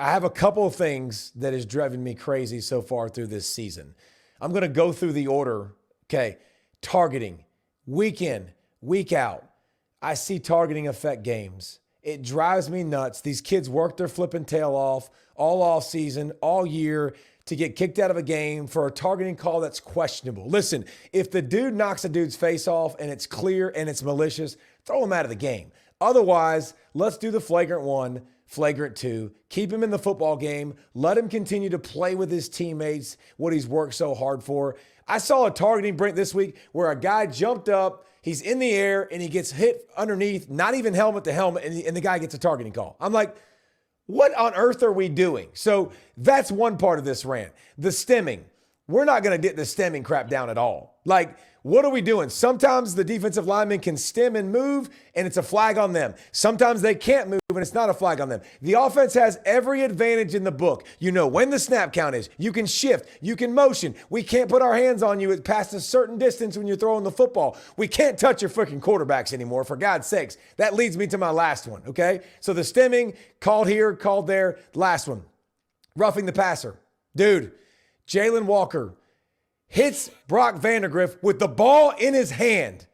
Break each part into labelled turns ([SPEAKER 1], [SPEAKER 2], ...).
[SPEAKER 1] I have a couple of things that is driving me crazy so far through this season. I'm going to go through the order. Okay. Targeting, week in, week out. I see targeting affect games. It drives me nuts. These kids work their flipping tail off all season, all year to get kicked out of a game for a targeting call that's questionable. Listen, if the dude knocks a dude's face off and it's clear and it's malicious, throw him out of the game. Otherwise, let's do the flagrant 1, flagrant 2, keep him in the football game, let him continue to play with his teammates, what he's worked so hard for. I saw a targeting break this week where a guy jumped up, he's in the air, and he gets hit underneath, not even helmet to helmet, and the guy gets a targeting call. I'm like, what on earth are we doing? So that's one part of this rant. The stemming. We're not going to get the stemming crap down at all. Like, what are we doing? Sometimes the defensive linemen can stem and move, and it's a flag on them. Sometimes they can't move, and it's not a flag on them. The offense has every advantage in the book. You know when the snap count is. You can shift. You can motion. We can't put our hands on you past a certain distance when you're throwing the football. We can't touch your freaking quarterbacks anymore, for God's sakes. That leads me to my last one, okay? So the stemming, called here, called there. Last one, roughing the passer. Dude, Jalen Walker hits Brock Vandagriff with the ball in his hand.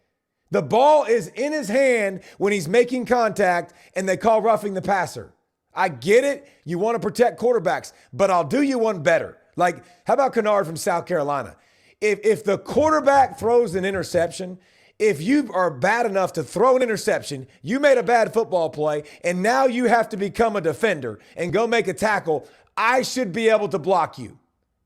[SPEAKER 1] The ball is in his hand when he's making contact, and they call roughing the passer. I get it. You want to protect quarterbacks, but I'll do you one better. Like, how about Kennard from South Carolina? If the quarterback throws an interception, if you are bad enough to throw an interception, you made a bad football play, and now you have to become a defender and go make a tackle, I should be able to block you.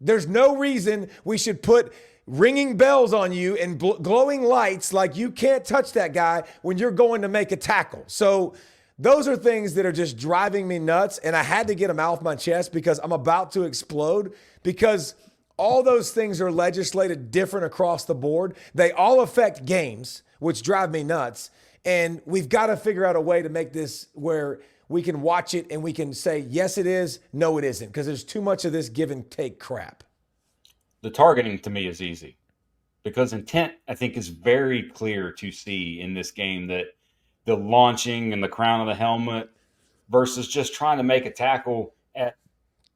[SPEAKER 1] There's no reason we should put ringing bells on you and glowing lights like you can't touch that guy when you're going to make a tackle. So those are things that are just driving me nuts, and I had to get them off my chest because I'm about to explode, because all those things are legislated different across the board. They all affect games, which drive me nuts, and we've got to figure out a way to make this where we can watch it and we can say, yes, it is, no, it isn't, because there's too much of this give and take crap.
[SPEAKER 2] The targeting to me is easy because intent, I think, is very clear to see in this game, that the launching and the crown of the helmet versus just trying to make a tackle at,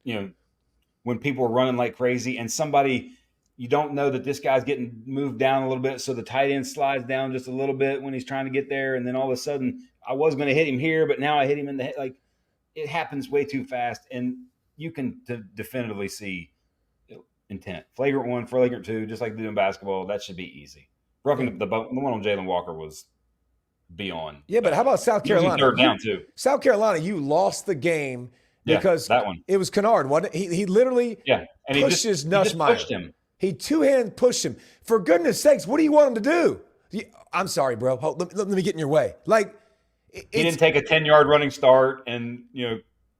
[SPEAKER 2] when people are running like crazy and somebody, you don't know that this guy's getting moved down a little bit. So the tight end slides down just a little bit when he's trying to get there. And then all of a sudden I was going to hit him here, but now I hit him in the head. Like, it happens way too fast. And you can definitively see intent. Flagrant 1, flagrant 2, just like they do in basketball. That should be easy. Roughing the one on Jalen Walker was beyond.
[SPEAKER 1] Yeah, but how about South Carolina?
[SPEAKER 2] Third down too.
[SPEAKER 1] South Carolina, you lost the game because
[SPEAKER 2] that one.
[SPEAKER 1] It was Kennard, wasn't it? He literally
[SPEAKER 2] and
[SPEAKER 1] pushed his Nussmeier.
[SPEAKER 2] Pushed him.
[SPEAKER 1] He two-hand pushed him. For goodness sakes, what do you want him to do? I'm sorry, bro. Let me get in your way. Like,
[SPEAKER 2] he didn't take a 10-yard running start and,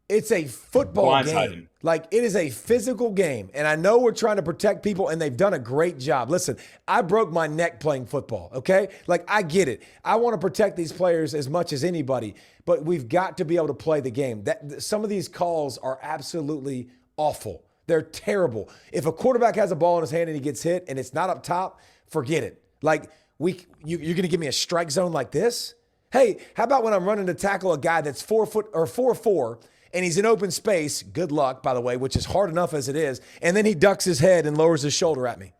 [SPEAKER 1] it's a football game.
[SPEAKER 2] Him.
[SPEAKER 1] Like, it is a physical game. And I know we're trying to protect people, and they've done a great job. Listen, I broke my neck playing football, okay? Like, I get it. I want to protect these players as much as anybody, but we've got to be able to play the game. Some of these calls are absolutely awful. They're terrible. If a quarterback has a ball in his hand and he gets hit and it's not up top, forget it. Like, you're going to give me a strike zone like this? Hey, how about when I'm running to tackle a guy that's 4 foot or 4'4", and he's in open space, good luck, by the way, which is hard enough as it is, and then he ducks his head and lowers his shoulder at me.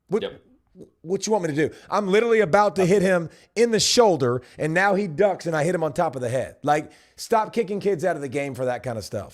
[SPEAKER 1] What you want me to do? I'm literally about to hit him in the shoulder, and now he ducks and I hit him on top of the head. Like, stop kicking kids out of the game for that kind of stuff.